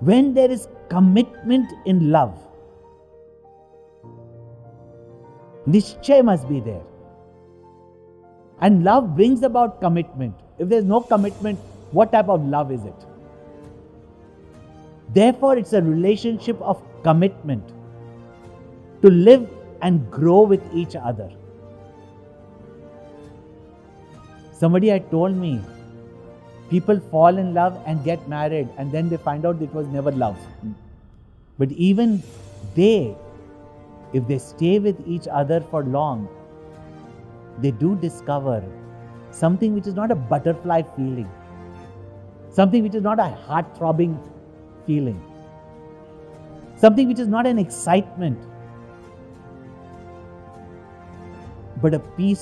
When there is commitment in love, Nishchay must be there. And love brings about commitment. If there's no commitment, what type of love is it? Therefore, it's a relationship of commitment to live and grow with each other. Somebody had told me, people fall in love and get married and then they find out it was never love. But even they, if they stay with each other for long, they do discover something which is not a butterfly feeling, something which is not a heart-throbbing feeling, something which is not an excitement, but a peace